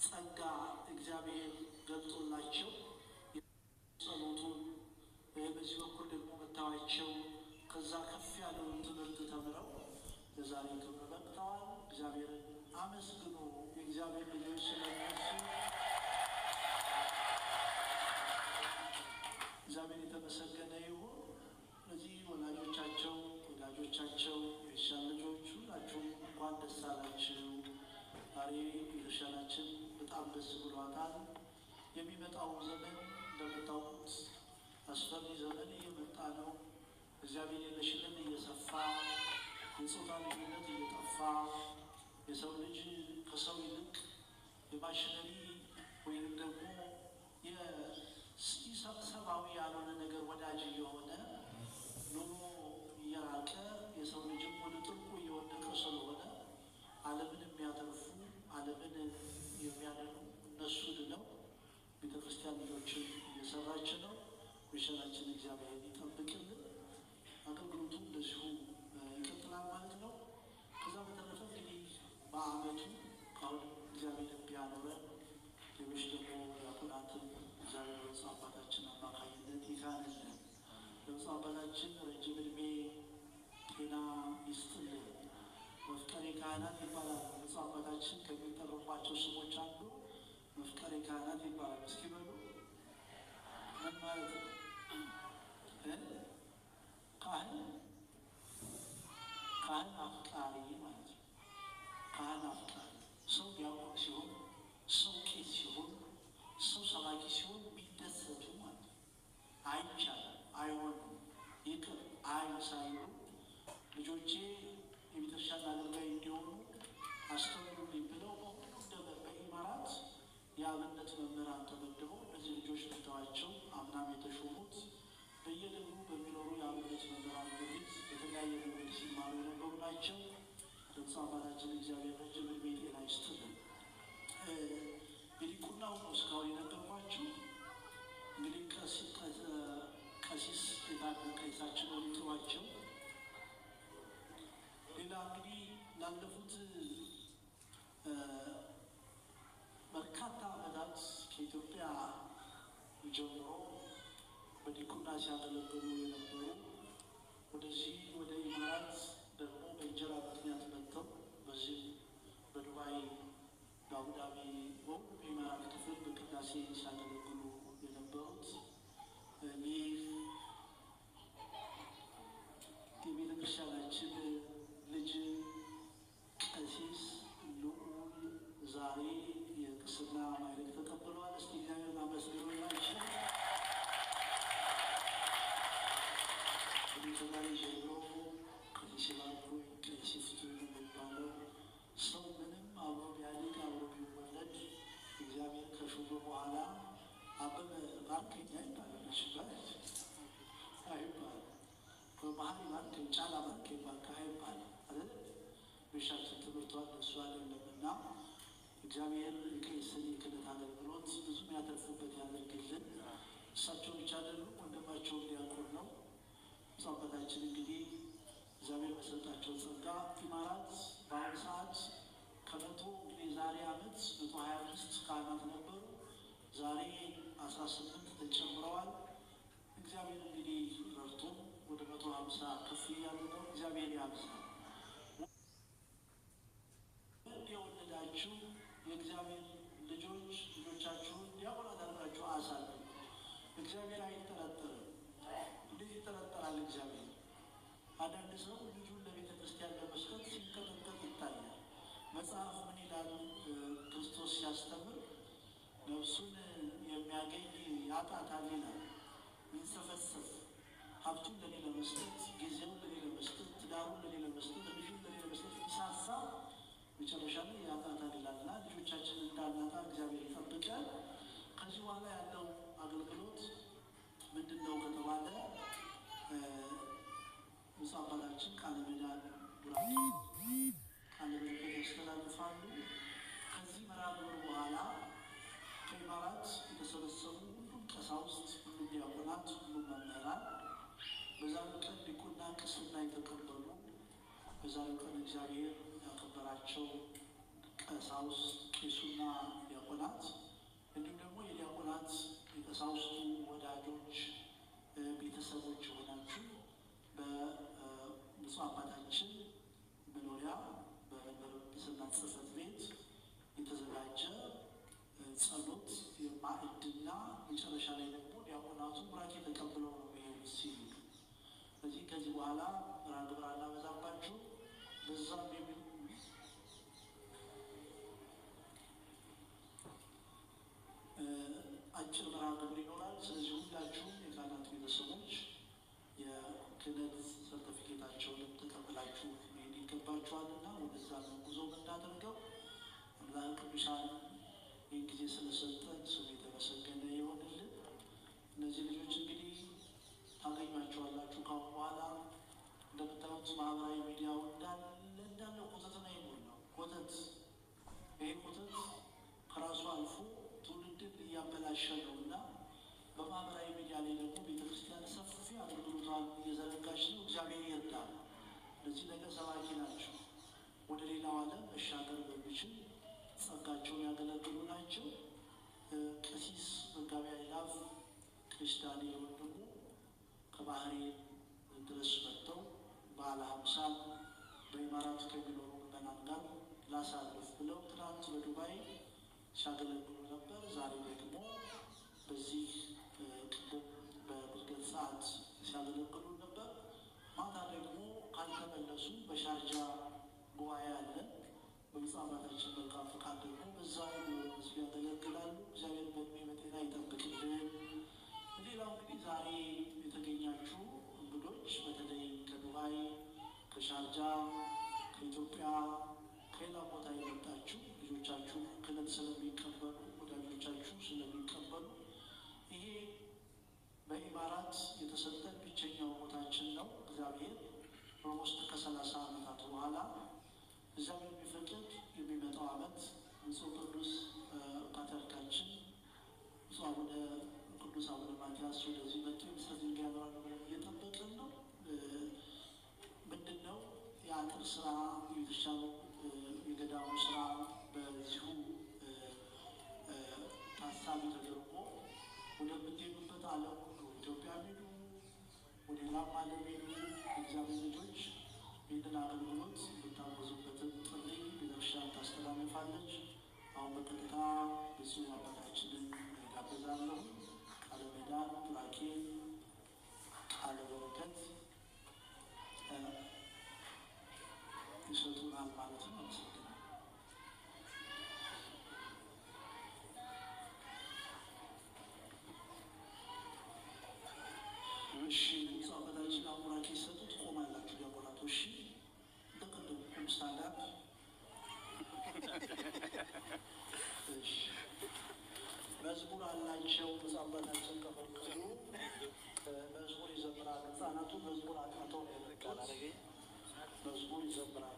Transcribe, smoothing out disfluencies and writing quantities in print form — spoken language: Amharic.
ጸጋ እግዚአብሔር ገልጦላቸው ጸሎቱን በዚህ በኩል ደግሞ መታዋቸው ከዛ ከፍ ያለውን ትምህርት ተምረው ለዛሬ ክብር በቅተዋል። እግዚአብሔርን አመስግኑ። የእግዚአብሔር ልጆች ስለነሱ እግዚአብሔር የተመሰገነ ይሁን። እነዚህ ወላጆቻቸው የእርሻ ልጆች ሁላችሁም እንኳን ደስ አላችሁ። ዛሬ ቤተክርስቲያናችን በጣም ደስ ብሏታል። የሚመጣው ዘመን እንደምታውቁት አስፈሪ ዘመን እየመጣ ነው። እግዚአብሔር የለሽነት እየሰፋ፣ የጾታ ልዩነት እየጠፋ፣ የሰው ልጅ ከሰው ይልቅ የማሽነሪ ወይም ደግሞ ሰብአዊ ያልሆነ ነገር ወዳጅ እየሆነ ኑሮ እየራቀ የሰው ልጅም ወደ ጥልቁ እየወደቀ ስለሆነ ዓለምን የሚያተርፉ ዓለምን የሚያደርጉ እነሱ ድነው ቤተክርስቲያን ልጆችን እየሰራች ነው። ሚሽናችን እግዚአብሔር ይጠብቅልን። አገልግሎቱ እንደዚሁ ይቀጥላል ማለት ነው። ከዛ በተረፈ እንግዲህ በአመቱ ካሁን እግዚአብሔር ቢያኖረን ሌሎች ደግሞ ያቁናትን እግዚአብሔር በብፁዕ አባታችን አማካኝነት ይካንልን። በብፁዕ አባታችን ረጅም ዕድሜ ጤና ይስጥልን። መፍቀሬ ካህናት ይባላል። ብፁዕ አባታችን ከሚጠሩባቸው ስሞች አንዱ መፍቀሬ ካህናት ይባላል። እስኪ በሉ ምን ማለት ነው? ካህን አፍቃሪ ማለት ነው። ካህን አፍቃሪ ሰው ዲያቆን ሲሆን፣ ሰው ቄስ ሲሆን፣ ሰው ሰባኪ ሲሆን ቢደሰቱ ማለት ነው። አይቻልም፣ አይሆንም፣ ይቅር ሳይሉ ልጆቼ የቤተክርስቲያን አገልጋይ እንዲሆኑ አስተምሩልኝ ብለው በኢማራት የአብነት መምህራን ተመድበው እነዚህ ልጆች መጥተዋቸው አምናም የተሾሙት በየደብሩ በሚኖሩ የአብነት መምህራን በፊት የተለያየ ነገር ሲማሩ የነበሩ ናቸው። ብፁዕ አባታችን እግዚአብሔር ረጅም ዕድሜ ጤና ይስጥልን። የዲቁናው ነው እስካሁን የነገርኳችሁ። እንግዲህ ቀሲስ ቀሲሳችን ወሊጥሯቸው ሌላ እንግዲህ ላለፉት በርካታ ዓመታት ከኢትዮጵያ ጀምሮ በዲቁና ሲያገለግሉ የነበሩ ወደዚህ ወደ ኢማራት ደግሞ በእንጀራ ምክንያት መጥተው በዚህ በዱባይ በአቡዳቢ በሁሉም የኢማራት ክፍል በቅዳሴ ሲያገለግሉ የነበሩት ይህ የቤተክርስቲያናችን ልጅ ቀሲስ ልዑል ዛሬ የቅስና ማዕረግ ተቀብለዋል። እስቲ እግዚአብሔር ማመስገን ይችላል። ከዛሬ ጀምሮ ቀሲስ ባርኩ ቀሲስ የሚባለው ሰው ምንም አብሮ ቢያድግ አብሮ ቢወለድ እግዚአብሔር ከሾመ በኋላ አበበ ባርከኛ ይባላል። ይችላል አይባል በባህሪ ባርከኝ ጫላ ባርከኝ ባርካ አይባልም አይደል? ቤሻችን ትምህርቷን እሱ አይደለምና እግዚአብሔር የቄስን የክህነት አገልግሎት ብዙ ያተርፉበት ያደርግልን። እሳቸው ብቻ አይደሉም፣ ወንድማቸውን ዲያቆን ነው። ብፁዕ አባታችን እንግዲህ እግዚአብሔር በሰጣቸው ጸጋ ኢማራት በአሁኑ ሰዓት ከመቶ የዛሬ ዓመት 125 ካህናት ነበሩ። ዛሬ 18 ተጨምረዋል። እግዚአብሔር እንግዲህ ረድቶ ወደ 150 ከፍ እያሉ ነው። እግዚአብሔር ያብዛል። የወለዳችሁ የእግዚአብሔር ልጆች ልጆቻችሁን ዲያቆናት አድርጋችሁ አሳድጉ። እግዚአብሔር አይጠረጠርም። እንዴት ይጠረጠራል እግዚአብሔር? አንዳንድ ሰው ልጁን ለቤተ ክርስቲያን ለመስጠት ሲንቀጠቀጥ ይታያል። መጽሐፍ ምን ይላል? ክርስቶስ ሲያስተምር ነፍሱን የሚያገኝ ያጣታል ይላል። ሚንሰፈሰፍ ሀብቱን ለኔ ለመስጠት፣ ጊዜውን ለኔ ለመስጠት፣ ትዳሩን ለኔ ለመስጠት፣ ልጁን ለኔ ለመስጠት ሲሳሳ መጨረሻ ላይ ያጣታል ይላልና ልጆቻችን እንዳናጣ እግዚአብሔር ይጠብቃል። ከዚህ በኋላ ያለው አገልግሎት ምንድን ነው ከተባለ ብፁዕ አባታችን ቃለ ምዕዳን ቡራኬ ቃለ በረከት ያስተላልፋሉ። ከዚህ መርሃ ግብር በኋላ ከኢማራት የተሰበሰቡ ሁሉም ቀሳውስት፣ ሁሉም ዲያቆናት፣ ሁሉም መምህራን በዛሬው ቀን ዲቁና ቅስና የተቀበሉ በዛሬው ቀን እግዚአብሔር ያከበራቸው ቀሳውስት ቄሱና ዲያቆናት ዲያቆናት እንዲሁም ደግሞ የዲያቆናት የቀሳውስቱ ወዳጆች ቤተሰቦች የሆናችሁ በብፁዕ አባታችን መኖሪያ በመንበረ ጵጵስና ጽሕፈት ቤት የተዘጋጀ ጸሎት የማዕድና መጨረሻ ላይ ደግሞ ዲያቆናቱ ቡራኬ ተቀብለው ነው ይሄ ሲሉ ስለዚህ ከዚህ በኋላ መርሃ ግብር አናበዛባችሁ። በዛም አጭር መርሃ ግብር ይኖራል። ስለዚህ ሁላችሁም የካህናት ቤተሰቦች የክህነት ሰርተፊኬታቸውንም ተቀብላችሁ መሄድ ይገባችኋልና ወደዛ ነው ጉዞ የምናደርገው። አምላክ ቅዱሳን ይህን ጊዜ ስለሰጠን ስሙ የተመሰገነ ይሆንልን። እነዚህ ልጆች እንግዲህ ታገኟቸዋላችሁ። ካሁን በኋላ እንደምታዩት ማህበራዊ ሚዲያው እንዳለ ኮተት ነው የሞላው። ኮተት ይሄ ኮተት ከራሱ አልፎ ትውልድን እያበላሸ ነው እና በማህበራዊ ሚዲያ ላይ ደግሞ ቤተክርስቲያን ሰፊ አገልግሎቷን እየዘረጋች ነው። እግዚአብሔር ይርዳል። እነዚህ ነገር ሰባኪ ናቸው። ወደ ሌላው ዓለም መሻገር በሚችል ጸጋቸውን ያገለግሉ ናቸው። ቀሲስ መጋቢ አእላፍ ቀሲስ ዳንኤል ወንድሙ ከባህሬን ድረስ መጥተው በዓለ ሀምሳን በኢማራት ከሚኖሩ ምዕመናን ጋር ላሳልፍ ብለው ትናንት በዱባይ ሲያገለግሉ ነበር። ዛሬ ደግሞ በዚህ ቅድም በብርገት ሰዓት ሲያገለግሉ ነበር። ማታ ደግሞ ካልተመለሱ በሻርጃ ጉባኤ አለን። በብፁዕ አባታችን መልካም ፈቃድ ደግሞ በዛ ዩኒቨርሲቲ ያገለግላሉ። እግዚአብሔር በዕድሜ በጤና ይጠብቅልን። ሌላው እንግዲህ ዛሬ የተገኛችሁ እንግዶች በተለይ ከዱባይ፣ ከሻርጃ፣ ከኢትዮጵያ፣ ከሌላ ቦታ የመጣችሁ ልጆቻችሁ ክህነት ስለሚቀበሉ ወዳጆቻችሁ ስለሚቀበሉ ይሄ በኢማራት የተሰጠን ብቸኛው ቦታችን ነው። እግዚአብሔር በውስጥ ከ30 ዓመታት በኋላ እግዚአብሔር ቢፈቅድ የሚመጣው ዓመት ብፁዕ ቅዱስ ፓትርያርካችን ብፁዕ አቡነ ቅዱስ አቡነ ማትያስ ወደዚህ መጥቶ የምስረት ድንጋይ ያኖራሉ ብለን እየጠበቅን ነው። ምንድን ነው የአጥር ስራ የተሻለ የገዳሙ ስራ በዚሁ ታሳቢ ተደርጎ ወደምትሄዱበት ዓለም ሁሉ ኢትዮጵያ ሄዱ፣ ወደ ሌላም ዓለም ሄዱ እግዚአብሔር ልጆች ይህንን አገልግሎት የምታወዙበትን ጥሪ ቤተክርስቲያን ታስተላልፋለች። አሁን በቀጥታ ብፁዕ አባታችንን ጋብዛለሁ። ቃለ ምዕዳን ቡራኬ ቃለ በረከት ይሰጡናል ማለት ነው። አመሰግናለሁ። እሺ ብፁዕ አባታችን አሁን ቡራኬ ሲሰጡ ትቆማላችሁ ዲያቆናቱ። እሺ እንደቀደሙ ስታንዳፕ። እሺ መዝሙር አላቸው። ብፁዕ አባታችን ከፈቀዱ መዝሙር ይዘምራሉ። ህፃናቱ መዝሙር አጥንተው ነው የመጡት። መዝሙር ይዘምራሉ።